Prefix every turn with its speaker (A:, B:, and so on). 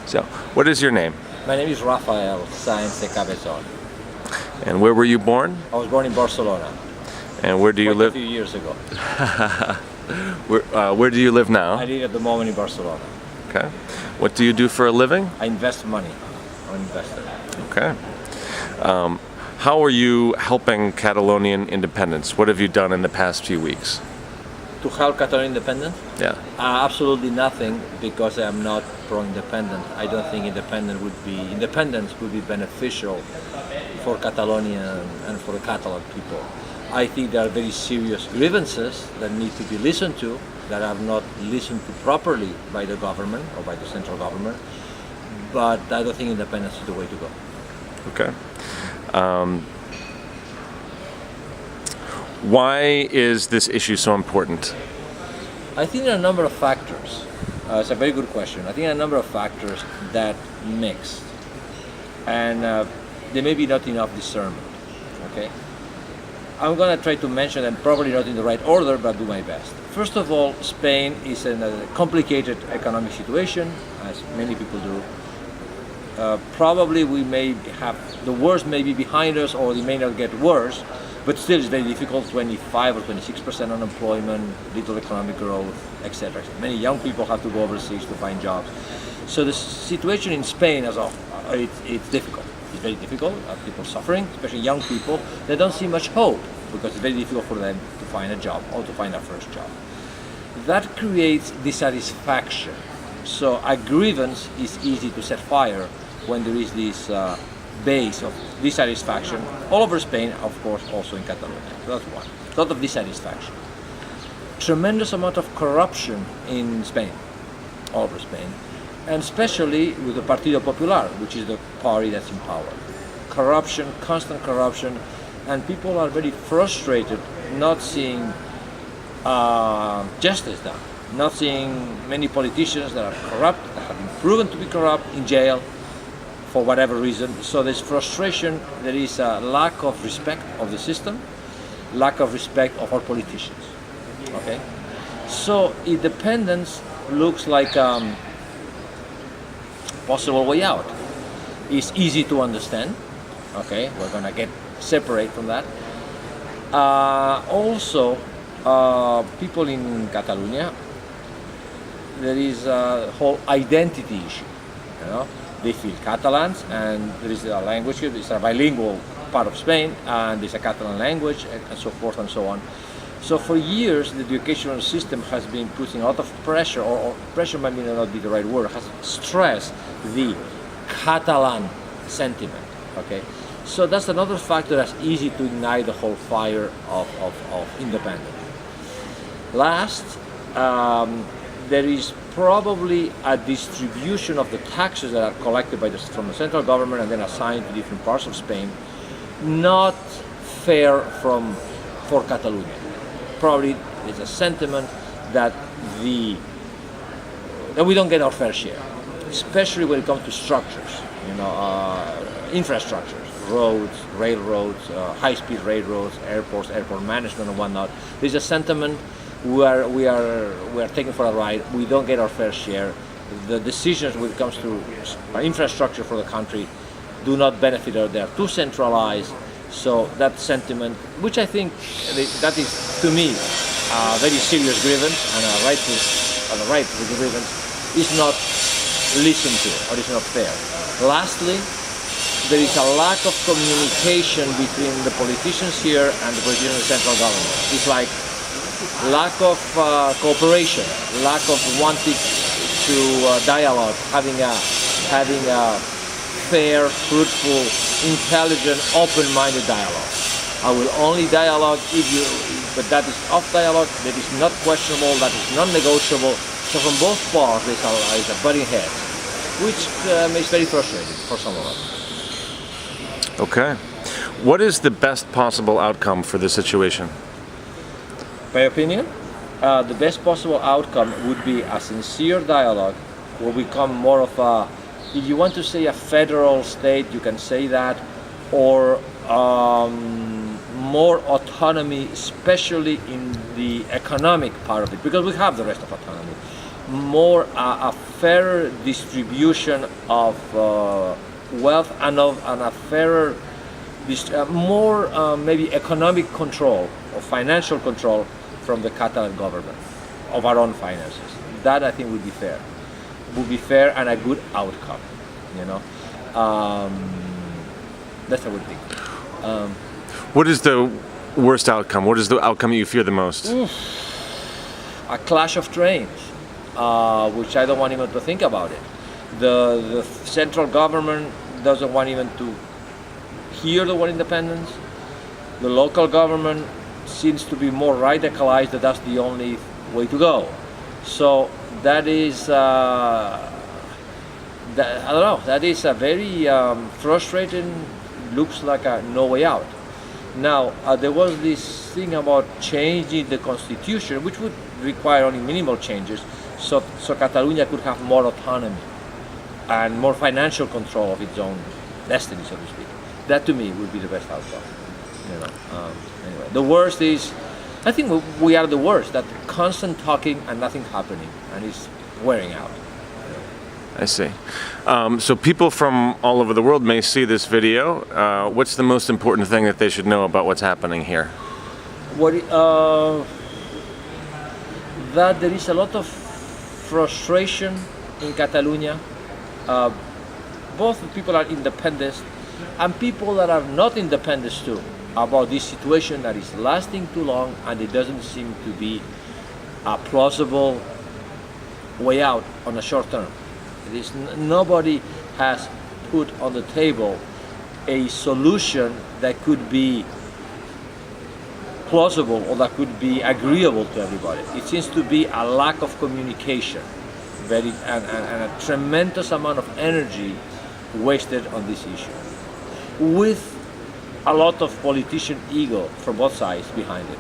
A: So, what is your name?
B: My name is Rafael Saenz de Cabezon.
A: And where were you born?
B: I was born in Barcelona.
A: And where do you live?
B: A few years ago.
A: Where do you live now?
B: I live at the moment in Barcelona.
A: Okay. What do you do for a living?
B: I invest money. I'm an investor.
A: Okay. How are you helping Catalonian independence? What have you done in the past few weeks?
B: To help Catalonian independence?
A: Yeah.
B: Absolutely nothing, because I'm not pro-independent. I don't think independence would be beneficial for Catalonia and for the Catalan people. I think there are very serious grievances that need to be listened to, that are not listened to properly by the government or by the central government. But I don't think independence is the way to go.
A: Okay. Why is this issue so important?
B: I think there are a number of factors. It's a very good question. I think there are a number of factors that mix, and there may be not enough discernment. Okay, I'm going to try to mention them, probably not in the right order, but do my best. First of all, Spain is in a complicated economic situation, as many people do. Probably we may have the worst may be behind us, or it may not get worse, but still it's very difficult. 25 or 26% unemployment, little economic growth, etc. Many young people have to go overseas to find jobs. So the situation in Spain it's difficult. It's very difficult. People suffering, especially young people. They don't see much hope, because it's very difficult for them to find a job or to find a first job. That creates dissatisfaction. So a grievance is easy to set fire when there is this base of dissatisfaction all over Spain, of course, also in Catalonia. So that's one. A lot of dissatisfaction. Tremendous amount of corruption in Spain, all over Spain, and especially with the Partido Popular, which is the party that's in power. Corruption, constant corruption, and people are very frustrated not seeing justice done, not seeing many politicians that are corrupt, that have been proven to be corrupt, in jail for whatever reason. So there's frustration, there is a lack of respect of the system, lack of respect of our politicians. Okay, so independence looks like possible way out. It's easy to understand. Okay, we're gonna get separate from that. Also, people in Catalonia, there is a whole identity issue. You know, they feel Catalans, and there is a language here. It's a bilingual part of Spain, and there's a Catalan language, and so forth and so on. So for years, the educational system has been putting a lot of pressure, or pressure might not be the right word, has stressed the Catalan sentiment. Okay, so that's another factor that's easy to ignite the whole fire of independence. Last, there is probably a distribution of the taxes that are collected from the central government and then assigned to different parts of Spain, not fair for Catalonia. Probably there's a sentiment that we don't get our fair share, especially when it comes to structures, infrastructures, roads, railroads, high-speed railroads, airports, airport management, and whatnot. There's a sentiment where we are taken for a ride. We don't get our fair share. The decisions when it comes to infrastructure for the country do not benefit us. They are too centralized. So that sentiment, which I think that is, to me, a very serious grievance, and a right grievance, is not listened to, or is not fair. Lastly, there is a lack of communication between the politicians here and the politicians of the central government. It's like lack of cooperation, lack of wanting to dialogue, having a fair, fruitful, intelligent, open-minded dialogue. I will only dialogue but that is off dialogue, that is not questionable, that is non-negotiable. So from both parts there is a butting head, which is very frustrating for some of us.
A: Okay. What is the best possible outcome for this situation?
B: My opinion, the best possible outcome would be a sincere dialogue where we become more of a, if you want to say a federal state, you can say that, or more autonomy, especially in the economic part of it, because we have the rest of autonomy. more a fairer distribution of wealth and a fairer, more maybe economic control or financial control from the Catalan government of our own finances. That I think would be fair. Would be fair and a good outcome. You know, that's what I would think.
A: What is the worst outcome? What is the outcome you fear the most?
B: A clash of trains, which I don't want even to think about it. The central government doesn't want even to hear the word independence. The local government seems to be more radicalized that that's the only way to go. So that is, I don't know, that is a very frustrating, looks like a no way out. Now, there was this thing about changing the constitution, which would require only minimal changes, so Catalonia could have more autonomy and more financial control of its own destiny, so to speak. That to me would be the best outcome. You know, anyway, the worst is, I think we are the worst. That constant talking and nothing happening, and it's wearing out.
A: I see. So people from all over the world may see this video. What's the most important thing that they should know about what's happening here?
B: That there is a lot of frustration in Catalonia. Both people are independent and people that are not independent too, about this situation that is lasting too long and it doesn't seem to be a plausible way out on a short term. Nobody has put on the table a solution that could be plausible or that could be agreeable to everybody. It seems to be a lack of communication, and a tremendous amount of energy wasted on this issue, with a lot of politician ego from both sides behind it.